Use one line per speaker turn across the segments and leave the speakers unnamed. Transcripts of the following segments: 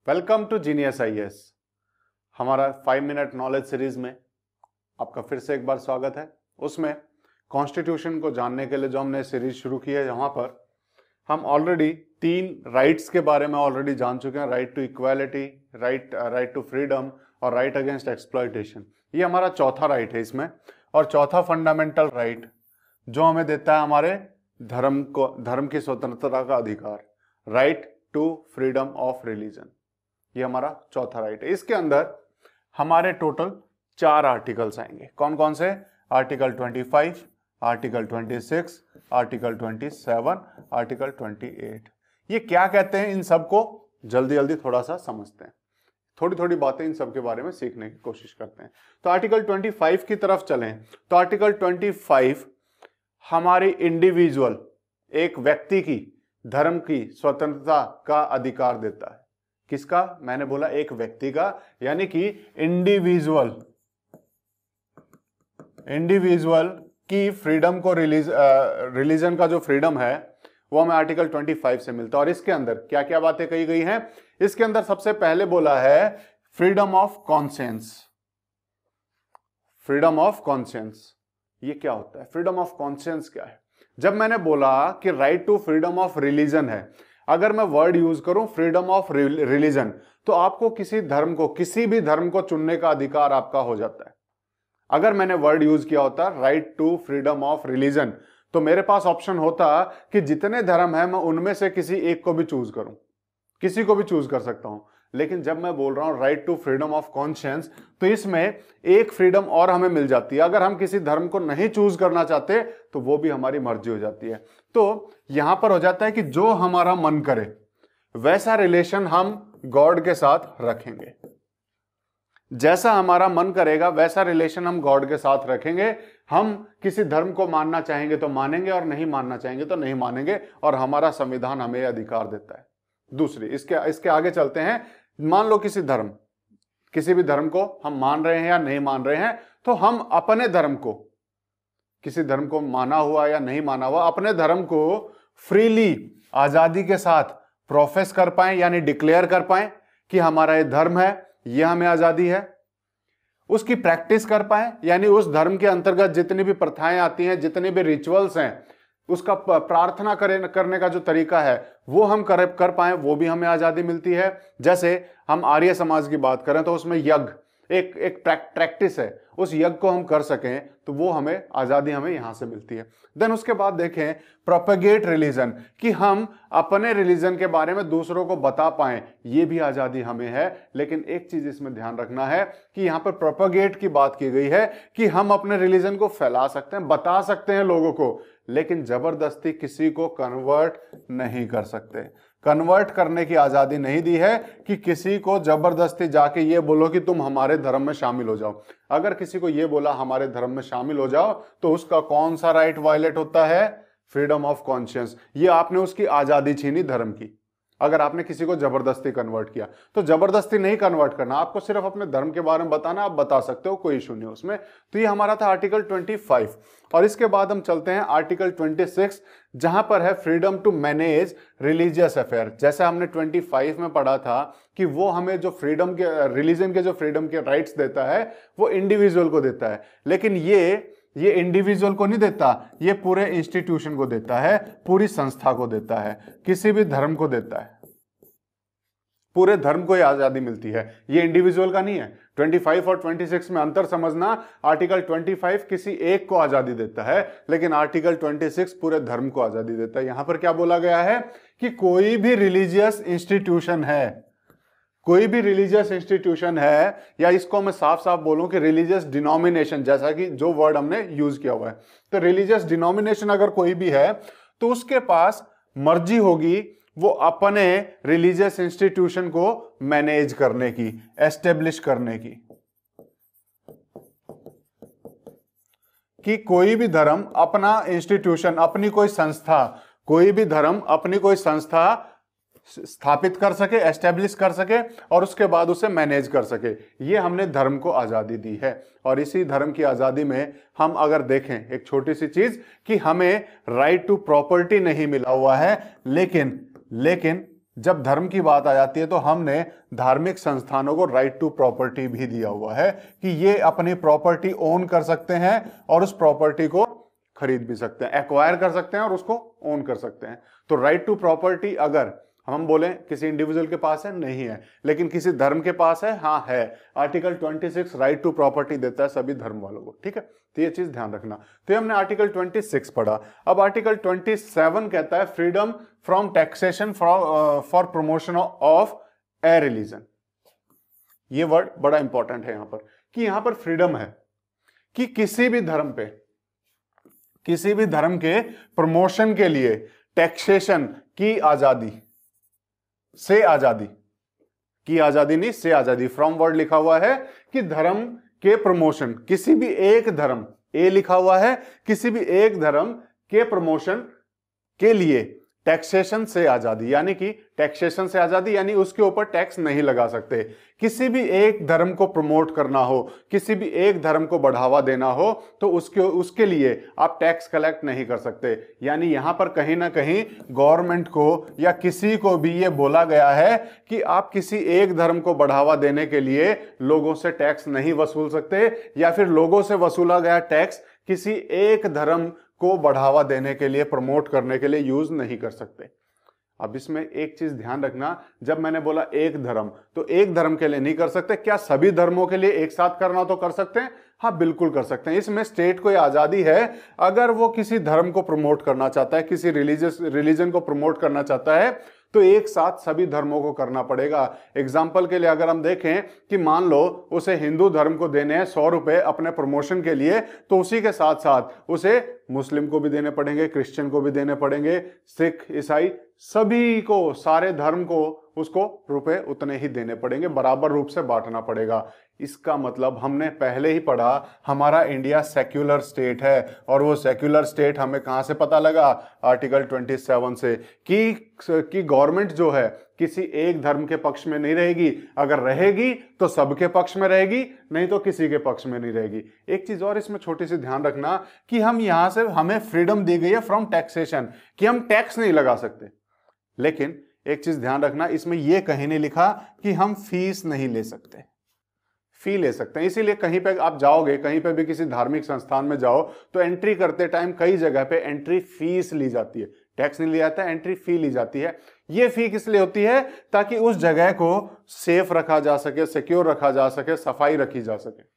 Welcome to genius IAS. हमारा 5 minute knowledge series में आपका फिर से एक बार स्वागत है। उसमें कॉन्स्टिट्यूशन को जानने के लिए जो हमने सीरीज शुरू की है, यहाँ पर हम ऑलरेडी 3 राइट्स के बारे में ऑलरेडी जान चुके हैं। Right to equality, right to freedom और राइट अगेंस्ट एक्सप्लॉयटेशन। ये हमारा चौथा राइट है इसमें। और चौथा फंडामेंटल राइट जो हमें देता है हमारे धर्म की स्वतंत्रता का अधिकार, right to freedom of religion. ये हमारा चौथा राइट है। इसके अंदर हमारे टोटल 4 आर्टिकल्स आएंगे। कौन कौन से? Article 25, article 26, article 27, article 28। ये क्या कहते हैं, इन सबको जल्दी जल्दी थोड़ा सा समझते हैं। थोड़ी थोड़ी बातें इन सब के बारे में सीखने की कोशिश करते हैं। तो आर्टिकल 25 की तरफ चलें तो आर्टिकल 25 हमारी इंडिविजुअल, एक व्यक्ति की धर्म की स्वतंत्रता का अधिकार देता है। किसका? मैंने बोला एक व्यक्ति का, यानी कि इंडिविजुअल की फ्रीडम को रिलीजन का जो फ्रीडम है वो हमें आर्टिकल 25 से मिलता है। और इसके अंदर क्या क्या बातें कही गई हैं? इसके अंदर सबसे पहले बोला है freedom of conscience. Freedom of conscience ये क्या होता है? फ्रीडम ऑफ कॉन्शियंस क्या है? जब मैंने बोला कि right to freedom of religion है, अगर मैं वर्ड यूज करूं फ्रीडम ऑफ रिलीजन, तो आपको किसी भी धर्म को चुनने का अधिकार आपका हो जाता है। अगर मैंने वर्ड यूज किया होता right to freedom of religion, तो मेरे पास ऑप्शन होता कि जितने धर्म है मैं उनमें से किसी एक को भी चूज करूं, किसी को भी चूज कर सकता हूं। लेकिन जब मैं बोल रहा हूं right to freedom of conscience, तो इसमें एक फ्रीडम और हमें मिल जाती है। अगर हम किसी धर्म को नहीं चूज करना चाहते तो वो भी हमारी मर्जी हो जाती है। तो यहां पर हो जाता है कि जो हमारा मन करे वैसा रिलेशन हम गॉड के साथ रखेंगे। जैसा हमारा मन करेगा वैसा रिलेशन हम गॉड के साथ रखेंगे। हम किसी धर्म को मानना चाहेंगे तो मानेंगे और नहीं मानना चाहेंगे तो नहीं मानेंगे, और हमारा संविधान हमें अधिकार देता है। दूसरी, इसके आगे चलते हैं। मान लो किसी भी धर्म को हम मान रहे हैं या नहीं मान रहे हैं, तो हम अपने धर्म को, किसी धर्म को माना हुआ या नहीं माना हुआ, अपने धर्म को फ्रीली आजादी के साथ प्रोफेस कर पाए, यानी डिक्लेयर कर पाए कि हमारा ये धर्म है, ये हमें आजादी है। उसकी प्रैक्टिस कर पाए, यानी उस धर्म के अंतर्गत जितनी भी प्रथाएं आती हैं, जितने भी रिचुअल्स हैं, उसका प्रार्थना करने का जो तरीका है वो हम कर पाए, वो भी हमें आजादी मिलती है। जैसे हम आर्य समाज की बात करें तो उसमें यज्ञ एक प्रैक्टिस है, उस यज्ञ को हम कर सकें तो वो हमें आजादी हमें यहां से मिलती है। देन उसके बाद देखें प्रोपेगेट रिलीजन, कि हम अपने रिलीजन के बारे में दूसरों को बता पाएं, ये भी आजादी हमें है। लेकिन एक चीज इसमें ध्यान रखना है कि यहां पर प्रोपेगेट की बात की गई है कि हम अपने रिलीजन को फैला सकते हैं, बता सकते हैं लोगों को, लेकिन जबरदस्ती किसी को कन्वर्ट नहीं कर सकते। कन्वर्ट करने की आजादी नहीं दी है कि किसी को जबरदस्ती जाके ये बोलो कि तुम हमारे धर्म में शामिल हो जाओ। अगर किसी को ये बोला हमारे धर्म में शामिल हो जाओ, तो उसका कौन सा राइट वायलेट होता है? Freedom of conscience. ये आपने उसकी आजादी छीनी धर्म की। अगर आपने किसी को जबरदस्ती कन्वर्ट किया, तो जबरदस्ती नहीं कन्वर्ट करना, आपको सिर्फ अपने धर्म के बारे में बताना, आप बता सकते हो, कोई इशू नहीं उसमें। तो ये हमारा था आर्टिकल 25। और इसके बाद हम चलते हैं आर्टिकल 26, जहां पर है freedom to manage religious affair. जैसे हमने 25 में पढ़ा था कि वो हमें जो फ्रीडम के, रिलीजन के जो फ्रीडम के राइट्स देता है वो इंडिविजुअल को देता है। लेकिन ये इंडिविजुअल को नहीं देता, ये पूरे इंस्टीट्यूशन को देता है, पूरी संस्था को देता है, किसी भी धर्म को देता है। पूरे धर्म को ये आजादी मिलती है, ये इंडिविजुअल का नहीं है। 25 और 26 में अंतर समझना। आर्टिकल 25 किसी एक को आजादी देता है, लेकिन आर्टिकल 26 पूरे धर्म को आजादी देता है। यहां पर क्या बोला गया है कि कोई भी रिलीजियस इंस्टीट्यूशन है, कोई भी रिलीजियस इंस्टीट्यूशन है, या इसको मैं साफ साफ बोलूं कि रिलीजियस डिनोमिनेशन, जैसा कि जो वर्ड हमने यूज किया हुआ है, तो रिलीजियस डिनोमिनेशन अगर कोई भी है तो उसके पास मर्जी होगी वो अपने रिलीजियस इंस्टीट्यूशन को मैनेज करने की, एस्टेब्लिश करने की। कि कोई भी धर्म अपना इंस्टीट्यूशन, अपनी कोई संस्था, कोई भी धर्म अपनी कोई संस्था स्थापित कर सके, एस्टेब्लिश कर सके, और उसके बाद उसे मैनेज कर सके। ये हमने धर्म को आजादी दी है। और इसी धर्म की आजादी में हम अगर देखें एक छोटी सी चीज, कि हमें राइट टू प्रॉपर्टी नहीं मिला हुआ है, लेकिन जब धर्म की बात आ जाती है तो हमने धार्मिक संस्थानों को राइट टू प्रॉपर्टी भी दिया हुआ है कि ये अपनी प्रॉपर्टी ओन कर सकते हैं और उस प्रॉपर्टी को खरीद भी सकते हैं, एक्वायर कर सकते हैं और उसको ओन कर सकते हैं। तो राइट टू प्रॉपर्टी अगर हम बोलें किसी इंडिविजुअल के पास है, नहीं है, लेकिन किसी धर्म के पास है, हाँ है। आर्टिकल 26 राइट टू प्रॉपर्टी देता है सभी धर्म वालों को, ठीक है। तो ये चीज ध्यान रखना। तो ये हमने आर्टिकल 26 पढ़ा। अब आर्टिकल 27 कहता है freedom from taxation for promotion of A religion. ये वर्ड बड़ा इंपॉर्टेंट है यहां पर, कि यहां पर फ्रीडम है कि किसी भी धर्म पे, किसी भी धर्म के प्रमोशन के लिए टैक्सेशन की आजादी, से आजादी, की आजादी नहीं, से आजादी, फ्रॉम वर्ड लिखा हुआ है कि धर्म के प्रमोशन, किसी भी एक धर्म, ए लिखा हुआ है, किसी भी एक धर्म के प्रमोशन के लिए टैक्सेशन से आजादी, यानी कि टैक्सेशन से आजादी यानी उसके ऊपर टैक्स नहीं लगा सकते। किसी भी एक धर्म को प्रमोट करना हो, किसी भी एक धर्म को बढ़ावा देना हो, तो उसके लिए आप टैक्स कलेक्ट नहीं कर सकते। यानी यहां पर कहीं ना कहीं गवर्नमेंट को या किसी को भी ये बोला गया है कि आप किसी एक धर्म को बढ़ावा देने के लिए लोगों से टैक्स नहीं वसूल सकते, या फिर लोगों से वसूला गया टैक्स किसी एक धर्म को बढ़ावा देने के लिए, प्रमोट करने के लिए यूज नहीं कर सकते। अब इसमें एक चीज ध्यान रखना, जब मैंने बोला एक धर्म, तो एक धर्म के लिए नहीं कर सकते। क्या सभी धर्मों के लिए एक साथ करना तो कर सकते हैं? हाँ, बिल्कुल कर सकते हैं। इसमें स्टेट को आजादी है, अगर वो किसी धर्म को प्रमोट करना चाहता है, किसी रिलीजन को प्रमोट करना चाहता है, तो एक साथ सभी धर्मों को करना पड़ेगा। एग्जाम्पल के लिए अगर हम देखें कि मान लो उसे हिंदू धर्म को देने हैं 100 रुपए अपने प्रमोशन के लिए, तो उसी के साथ साथ उसे मुस्लिम को भी देने पड़ेंगे, क्रिश्चियन को भी देने पड़ेंगे, सिख, ईसाई, सभी को, सारे धर्म को उसको रुपए उतने ही देने पड़ेंगे, बराबर रूप से बांटना पड़ेगा। इसका मतलब हमने पहले ही पढ़ा, हमारा इंडिया सेक्युलर स्टेट है, और वो सेक्युलर स्टेट हमें कहां से पता लगा? आर्टिकल 27 से, कि गवर्नमेंट जो है किसी एक धर्म के पक्ष में नहीं रहेगी, अगर रहेगी तो सबके पक्ष में रहेगी, नहीं तो किसी के पक्ष में नहीं रहेगी। एक चीज और इसमें छोटी सी ध्यान रखना कि हम यहां से, हमें फ्रीडम दी गई है फ्रॉम टैक्सेशन, कि हम टैक्स नहीं लगा सकते, लेकिन एक चीज ध्यान रखना, इसमें यह कहीं नहीं लिखा कि हम फीस नहीं ले सकते। फी ले सकते हैं। इसीलिए कहीं पे आप जाओगे, कहीं पे भी किसी धार्मिक संस्थान में जाओ, तो एंट्री करते टाइम कई जगह पे एंट्री फीस ली जाती है, टैक्स नहीं लिया जाता, एंट्री फी ली जाती है। ये फी किस लिए होती है? ताकि उस जगह को सेफ रखा जा सके, सिक्योर रखा जा सके, सफाई रखी जा सके।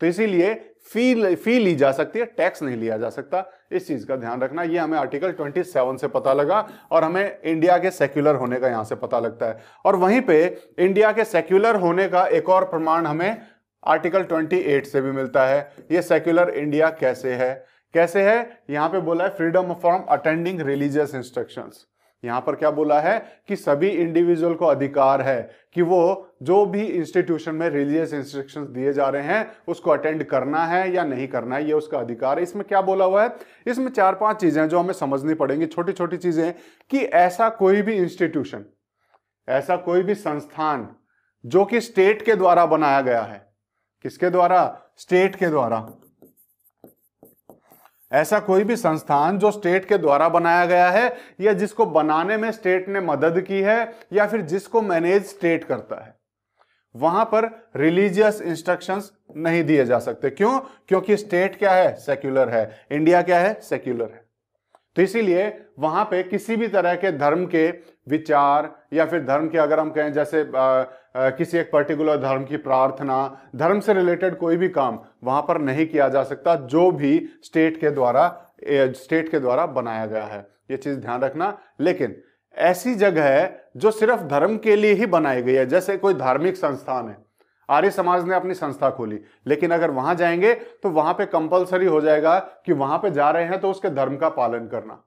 तो इसीलिए फी ली जा सकती है, टैक्स नहीं लिया जा सकता। इस चीज का ध्यान रखना। ये हमें आर्टिकल 27 से पता लगा, और हमें इंडिया के सेक्युलर होने का यहां से पता लगता है। और वहीं पे इंडिया के सेक्युलर होने का एक और प्रमाण हमें आर्टिकल 28 से भी मिलता है। ये सेक्युलर इंडिया कैसे है? कैसे है? यहां पे बोला है freedom from attending religious instructions. यहां पर क्या बोला है कि सभी इंडिविजुअल को अधिकार है कि वो जो भी इंस्टीट्यूशन में रिलीजियस इंस्ट्रक्शंस दिए जा रहे हैं उसको अटेंड करना है या नहीं करना है, ये उसका अधिकार है। इसमें क्या बोला हुआ है? इसमें 4-5 चीजें जो हमें समझनी पड़ेंगी, छोटी छोटी चीजें, कि ऐसा कोई भी इंस्टीट्यूशन, ऐसा कोई भी संस्थान जो कि स्टेट के द्वारा बनाया गया है, किसके द्वारा? स्टेट के द्वारा। ऐसा कोई भी संस्थान जो स्टेट के द्वारा बनाया गया है, या जिसको बनाने में स्टेट ने मदद की है, या फिर जिसको मैनेज स्टेट करता है, वहां पर रिलीजियस इंस्ट्रक्शंस नहीं दिए जा सकते। क्यों? क्योंकि स्टेट क्या है? सेक्युलर है। इंडिया क्या है? सेक्युलर है। तो इसीलिए वहां पे किसी भी तरह के धर्म के विचार, या फिर धर्म के, अगर हम कहें जैसे किसी एक पर्टिकुलर धर्म की प्रार्थना, धर्म से रिलेटेड कोई भी काम वहां पर नहीं किया जा सकता जो भी स्टेट के द्वारा बनाया गया है। ये चीज ध्यान रखना। लेकिन ऐसी जगह है जो सिर्फ धर्म के लिए ही बनाई गई है, जैसे कोई धार्मिक संस्थान है, आर्य समाज ने अपनी संस्था खोली, लेकिन अगर वहां जाएंगे तो वहां पे कंपलसरी हो जाएगा कि वहां पे जा रहे हैं तो उसके धर्म का पालन करना,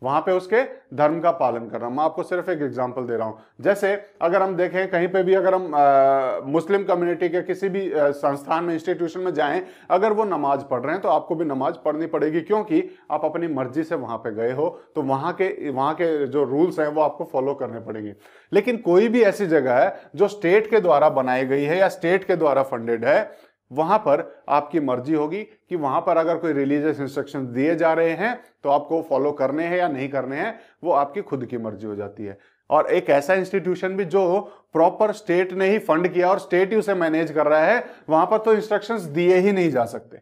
वहां पे उसके धर्म का पालन करना। मैं आपको सिर्फ एक एग्जांपल दे रहा हूं। जैसे अगर हम देखें कहीं पे भी, अगर हम मुस्लिम कम्युनिटी के किसी भी संस्थान में, इंस्टीट्यूशन में जाएं, अगर वो नमाज पढ़ रहे हैं तो आपको भी नमाज पढ़नी पड़ेगी, क्योंकि आप अपनी मर्जी से वहां पे गए हो, तो वहां के जो रूल्स हैं वो आपको फॉलो करने पड़ेंगे। लेकिन कोई भी ऐसी जगह है जो स्टेट के द्वारा बनाई गई है या स्टेट के द्वारा फंडेड है, वहां पर आपकी मर्जी होगी कि वहां पर अगर कोई रिलीजियस इंस्ट्रक्शन दिए जा रहे हैं तो आपको फॉलो करने हैं या नहीं करने हैं, वो आपकी खुद की मर्जी हो जाती है। और एक ऐसा इंस्टीट्यूशन भी जो प्रॉपर स्टेट ने ही फंड किया और स्टेट ही उसे मैनेज कर रहा है, वहां पर तो इंस्ट्रक्शंस दिए ही नहीं जा सकते।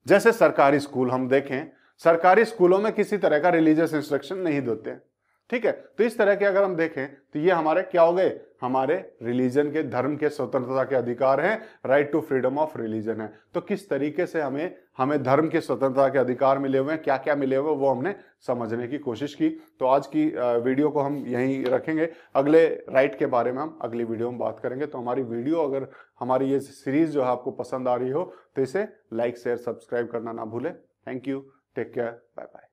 जैसे सरकारी स्कूल हम देखें, सरकारी स्कूलों में किसी तरह का रिलीजियस इंस्ट्रक्शन नहीं देते हैं, ठीक है। तो इस तरह के अगर हम देखें तो ये हमारे क्या हो गए, हमारे रिलीजन के, धर्म के स्वतंत्रता के अधिकार हैं, right to freedom of religion है। तो किस तरीके से हमें धर्म के स्वतंत्रता के अधिकार मिले हुए हैं, क्या क्या मिले हुए, वो हमने समझने की कोशिश की। तो आज की वीडियो को हम यहीं रखेंगे, अगले राइट के बारे में हम अगली वीडियो में बात करेंगे। तो हमारी वीडियो, अगर हमारी ये सीरीज जो है आपको पसंद आ रही हो तो इसे लाइक शेयर सब्सक्राइब करना ना भूलें। Thank you, take care, bye bye.